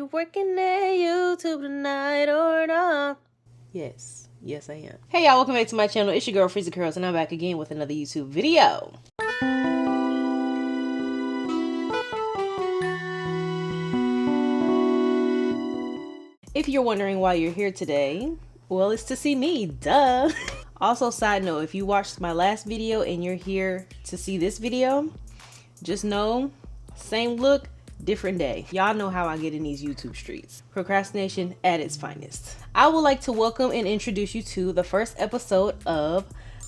you working at YouTube tonight or not? Yes, I am. Hey y'all, welcome back to my channel. It's your girl Freezy Curls, and I'm back again with another YouTube video. If you're wondering why you're here today, well, it's to see me, duh. Also, side note, if you watched my last video and you're here to see this video, just know, same look, different day. Y'all know how I get in these YouTube streets. Procrastination at its finest. I would like to welcome and introduce you to the first episode of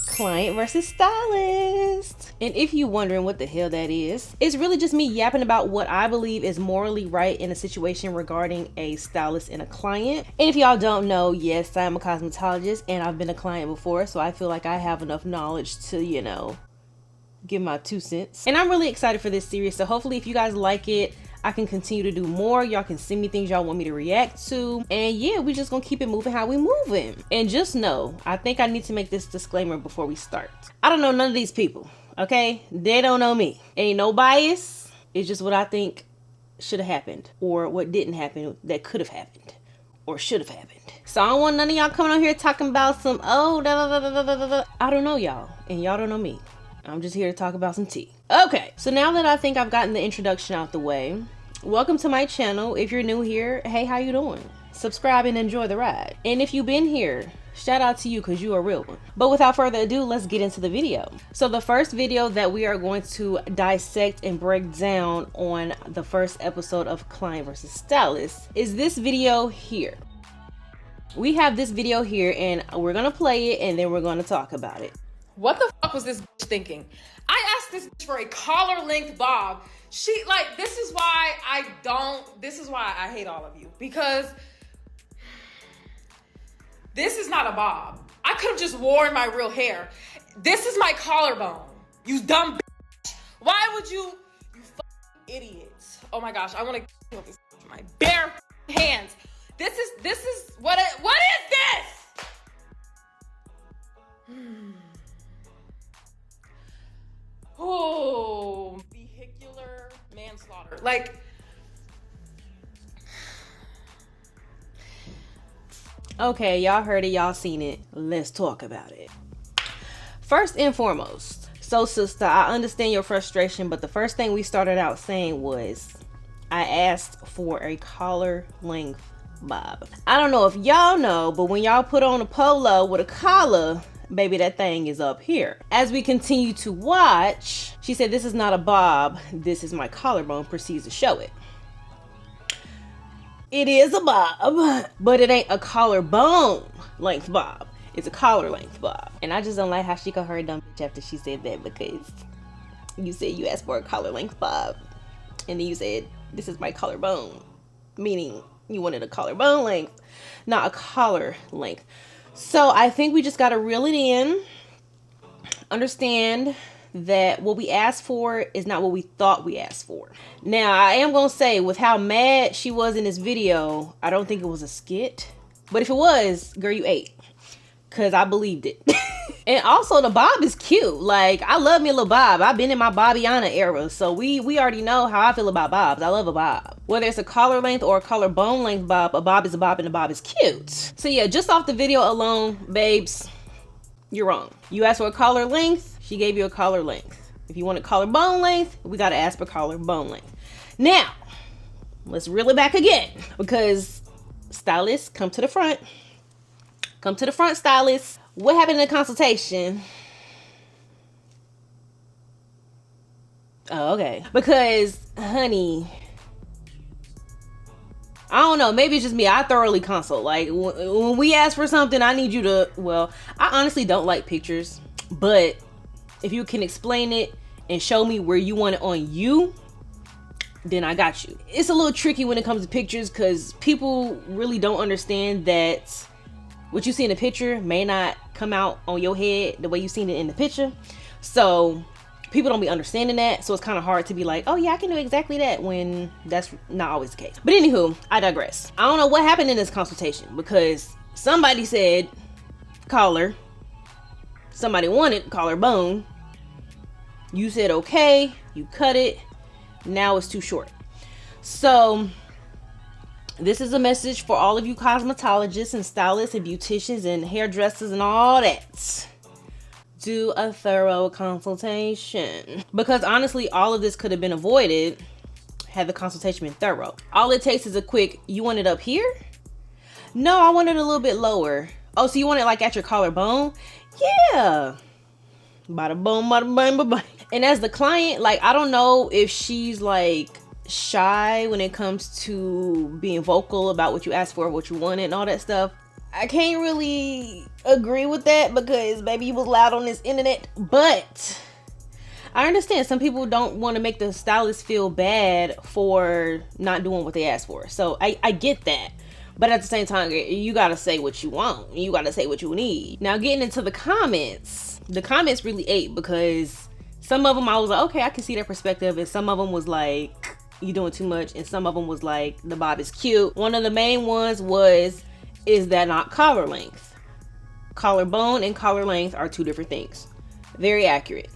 Client versus Stylist. And if you're wondering what the hell that is, it's really just me yapping about what I believe is morally right in a situation regarding a stylist and a client. And if y'all don't know, yes, I'm a cosmetologist and I've been a client before, so I feel like I have enough knowledge to, you know, give my 2 cents. And I'm really excited for this series, so hopefully if you guys like it, I can continue to do more. Y'all can send me things y'all want me to react to, and yeah, we just gonna keep it moving how we moving. And just know, I think I need to make this disclaimer before we start. I don't know none of these people, okay? They don't know me. Ain't no bias. It's just what I think should have happened, or what didn't happen that could have happened, or should have happened. So I don't want none of y'all coming on here talking about some, oh, da, da, da, da, da, da, da. I don't know y'all, and y'all don't know me. I'm just here to talk about some tea. Okay, so now that I think I've gotten the introduction out the way, welcome to my channel. If you're new here, hey, how you doing? Subscribe and enjoy the ride. And if you've been here, shout out to you because you are a real one. But without further ado, let's get into the video. So the first video that we are going to dissect and break down on the first episode of Client versus Stylist is this video here. We have this video here and we're gonna play it and then we're gonna talk about it. What the fuck was this bitch thinking? I asked this bitch for a collar length bob. She, like, this is why I hate all of you. Because this is not a bob. I could have just worn my real hair. This is my collarbone. You dumb bitch. Why would you fucking idiots. Oh my gosh, I want to kill this with my bare hands. This is, what is this? Oh, vehicular manslaughter. Like, okay, y'all heard it, y'all seen it. Let's talk about it. First and foremost, so sister, I understand your frustration, but the first thing we started out saying was I asked for a collar length bob. I don't know if y'all know, but when y'all put on a polo with a collar, baby, that thing is up here. As we continue to watch, she said, this is not a bob, this is my collarbone, proceeds to show it. It is a bob, but it ain't a collarbone length bob. It's a collar length bob. And I just don't like how she called her a dumb bitch after she said that, because you said you asked for a collar length bob, and then you said, this is my collarbone, meaning you wanted a collarbone length, not a collar length. So I think we just got to reel it in, understand that what we asked for is not what we thought we asked for. Now, I am going to say, with how mad she was in this video, I don't think it was a skit. But if it was, girl, you ate. Because I believed it. And also, the bob is cute. Like, I love me a little bob. I've been in my Bobbiana era. So we already know how I feel about bobs. I love a bob. Whether it's a collar length or a collarbone length bob, a bob is a bob and a bob is cute. So yeah, just off the video alone, babes, you're wrong. You asked for a collar length, she gave you a collar length. If you want a collarbone length, we got to ask for collarbone length. Now, let's reel it back again, because stylists, come to the front. Come to the front, stylists. What happened in the consultation? Oh, okay. Because, honey, I don't know. Maybe it's just me. I thoroughly consult. Like, when we ask for something, I need you to, well, I honestly don't like pictures. But if you can explain it and show me where you want it on you, then I got you. It's a little tricky when it comes to pictures, because people really don't understand that what you see in the picture may not come out on your head the way you seen it in the picture. So people don't be understanding that. So it's kind of hard to be like, oh yeah, I can do exactly that, when that's not always the case. But anywho, I digress. I don't know what happened in this consultation, because somebody said collar, somebody wanted collarbone. You said okay, you cut it. Now it's too short. So This is a message for all of you cosmetologists and stylists and beauticians and hairdressers and all that. Do a thorough consultation. Because honestly, all of this could have been avoided had the consultation been thorough. All it takes is a quick, you want it up here? No, I want it a little bit lower. Oh, so you want it like at your collarbone? Yeah. Bada boom, bada bang, bada bang. And as the client, like, I don't know if she's like shy when it comes to being vocal about what you asked for, what you wanted and all that stuff. I can't really agree with that because maybe you was loud on this internet, but I understand some people don't want to make the stylist feel bad for not doing what they asked for. So I get that. But at the same time, you got to say what you want. You got to say what you need. Now, getting into the comments really ate because some of them I was like, okay, I can see their perspective. And some of them was like, you doing too much. And some of them was like, the bob is cute. One of the main ones was, is that not collar length? Collarbone and collar length are two different things. Very accurate.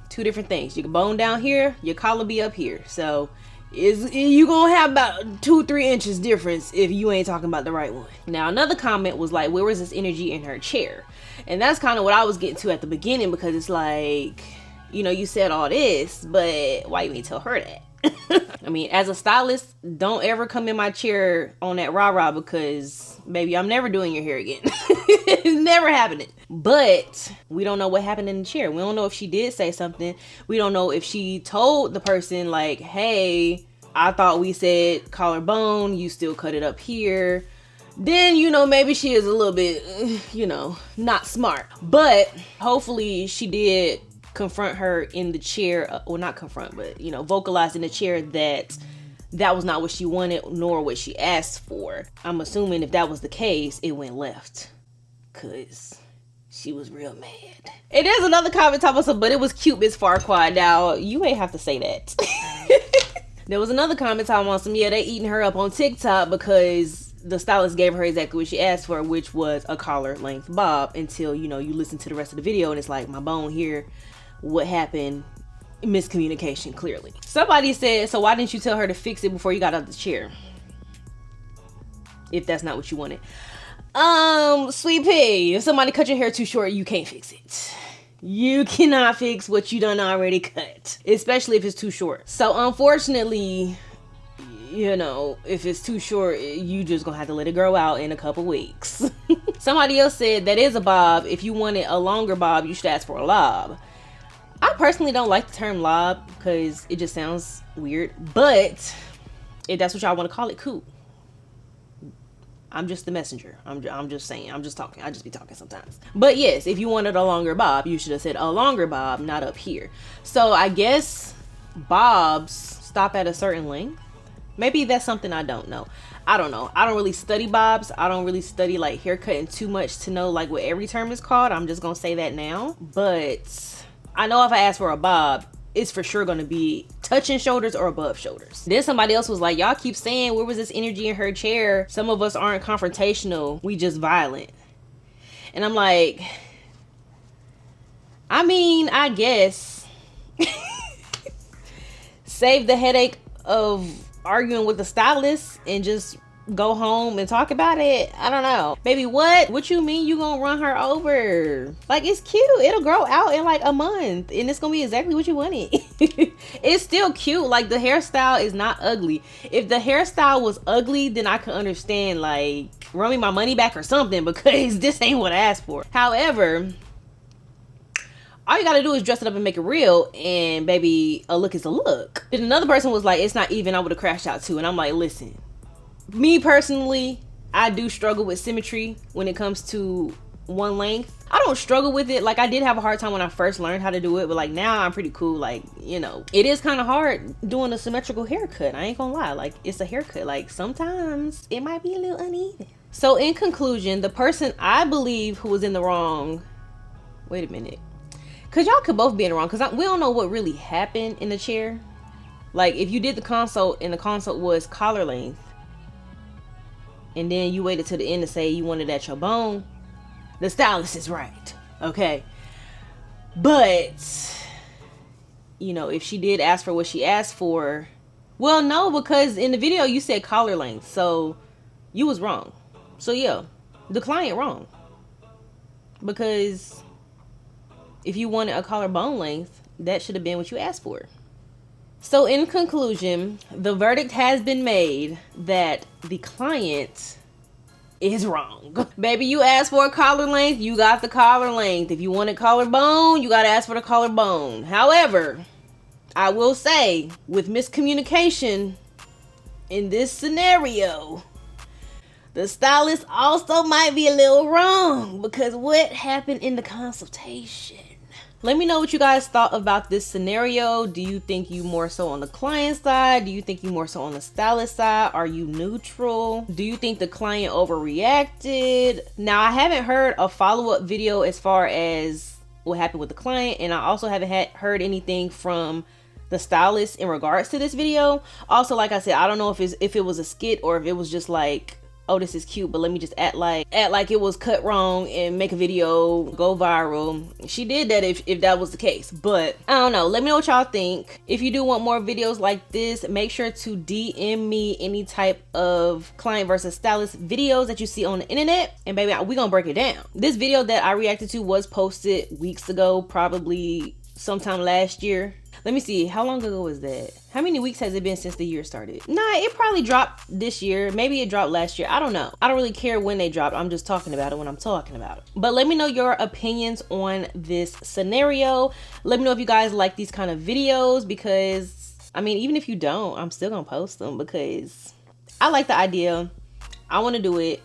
Two different things. You can bone down here, your collar be up here. So you gonna have about 2-3 inches difference if you ain't talking about the right one. Now another comment was like, where was this energy in her chair? And that's kind of what I was getting to at the beginning, because it's like, you know, you said all this, but why you ain't tell her that? I mean, as a stylist, don't ever come in my chair on that rah-rah, because baby, I'm never doing your hair again. It's never happening. But we don't know what happened in the chair. We don't know if she did say something. We don't know if she told the person like, hey, I thought we said collarbone, you still cut it up here. Then, you know, maybe she is a little bit, you know, not smart. But hopefully she did confront her in the chair, or not confront, but, you know, vocalize in the chair that was not what she wanted nor what she asked for. I'm assuming if that was the case, it went left, because she was real mad. And there's another comment talking about, but it was cute, Miss Farquaad. Now, you ain't have to say that. There was another comment talking about some, yeah, they eating her up on TikTok because the stylist gave her exactly what she asked for, which was a collar length bob, until, you know, you listen to the rest of the video and it's like, my bone here, what happened? Miscommunication, clearly. Somebody said, so why didn't you tell her to fix it before you got out of the chair? If that's not what you wanted. Sweet pea, if somebody cut your hair too short, you can't fix it. You cannot fix what you done already cut, especially if it's too short. So unfortunately, you know, if it's too short, you just gonna have to let it grow out in a couple weeks. Somebody else said that is a bob. If you wanted a longer bob, you should ask for a lob. I personally don't like the term lob because it just sounds weird, but if that's what y'all want to call it, cool. I'm just the messenger. I'm just saying. I'm just talking. I just be talking sometimes. But yes, if you wanted a longer bob, you should have said a longer bob, not up here. So I guess bobs stop at a certain length. Maybe that's something I don't know. I don't know. I don't really study bobs. I don't really study like haircutting too much to know like what every term is called. I'm just gonna say that now. But I know if I ask for a bob, it's for sure gonna be touching shoulders or above shoulders. Then somebody else was like, y'all keep saying, where was this energy in her chair? Some of us aren't confrontational, we just violent. And I'm like, I mean, I guess save the headache of arguing with the stylist and just go home and talk about it. I don't know. Baby, what you mean you gonna run her over? Like, it's cute. It'll grow out in like a month and it's gonna be exactly what you wanted. It's still cute. Like, the hairstyle is not ugly. If the hairstyle was ugly, then I could understand, like, run me my money back or something, because this ain't what I asked for. However, all you gotta do is dress it up and make it real, and baby, a look is a look. And another person was like, it's not even, I would have crashed out too. And I'm like, listen, me personally, I do struggle with symmetry when it comes to one length. I don't struggle with it. Like, I did have a hard time when I first learned how to do it, but like now I'm pretty cool. Like, you know, it is kind of hard doing a symmetrical haircut. I ain't gonna lie. Like, it's a haircut. Like, sometimes it might be a little uneven. So in conclusion, the person I believe who was in the wrong, wait a minute, because y'all could both be in the wrong, because we don't know what really happened in the chair. Like, if you did the consult and the consult was collar length, and then you waited till the end to say you wanted at your bone, the stylist is right, okay? But, you know, if she did ask for what she asked for, well, no, because in the video you said collar length, so you was wrong. So yeah, the client wrong. Because if you wanted a collarbone length, that should have been what you asked for. So in conclusion, the verdict has been made that the client is wrong. Baby, you asked for a collar length, you got the collar length. If you wanted collarbone, you gotta ask for the collarbone. However, I will say, with miscommunication in this scenario, the stylist also might be a little wrong, because what happened in the consultation? Let me know what you guys thought about this scenario. Do you think you more so on the client side? Do you think you more so on the stylist side? Are you neutral? Do you think the client overreacted? Now, I haven't heard a follow-up video as far as what happened with the client, and I also haven't heard anything from the stylist in regards to this video. Also, like I said, I don't know if it was a skit or if it was just like, oh, this is cute, but let me just act like it was cut wrong and make a video go viral. She did that if that was the case, but I don't know. Let me know what y'all think. If you do want more videos like this, make sure to DM me any type of client versus stylist videos that you see on the internet, and baby, we gonna break it down. This video that I reacted to was posted weeks ago, probably sometime last year. Let me see, how long ago was that? How many weeks has it been since the year started? Nah, it probably dropped this year. Maybe it dropped last year. I don't know. I don't really care when they dropped. I'm just talking about it when I'm talking about it. But let me know your opinions on this scenario. Let me know if you guys like these kind of videos, because I mean, even if you don't, I'm still gonna post them because I like the idea. I want to do it,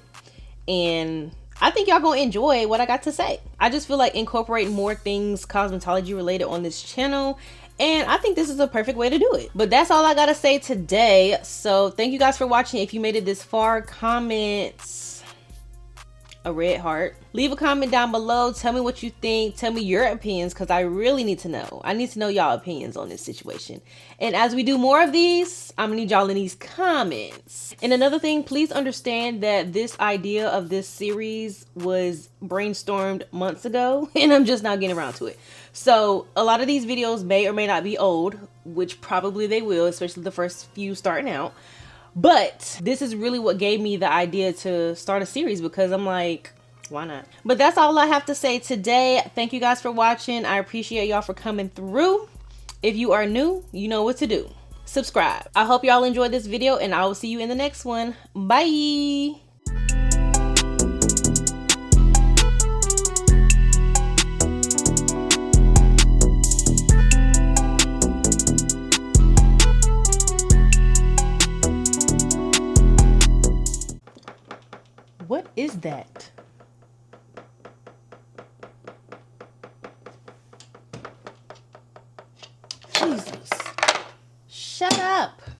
and I think y'all gonna enjoy what I got to say. I just feel like incorporating more things cosmetology related on this channel, and I think this is a perfect way to do it. But that's all I gotta say today. So thank you guys for watching. If you made it this far, comment a red heart. Leave a comment down below. Tell me what you think. Tell me your opinions, because I really need to know. I need to know y'all opinions on this situation. And as we do more of these, I'm gonna need y'all in these comments. And another thing, please understand that this idea of this series was brainstormed months ago, and I'm just now getting around to it. So a lot of these videos may or may not be old, which probably they will, especially the first few starting out. But this is really what gave me the idea to start a series, because I'm like, why not? But that's all I have to say today. Thank you guys for watching. I appreciate y'all for coming through. If you are new, you know what to do. Subscribe. I hope y'all enjoyed this video, and I will see you in the next one. Bye. What is that? Jesus. Shut up.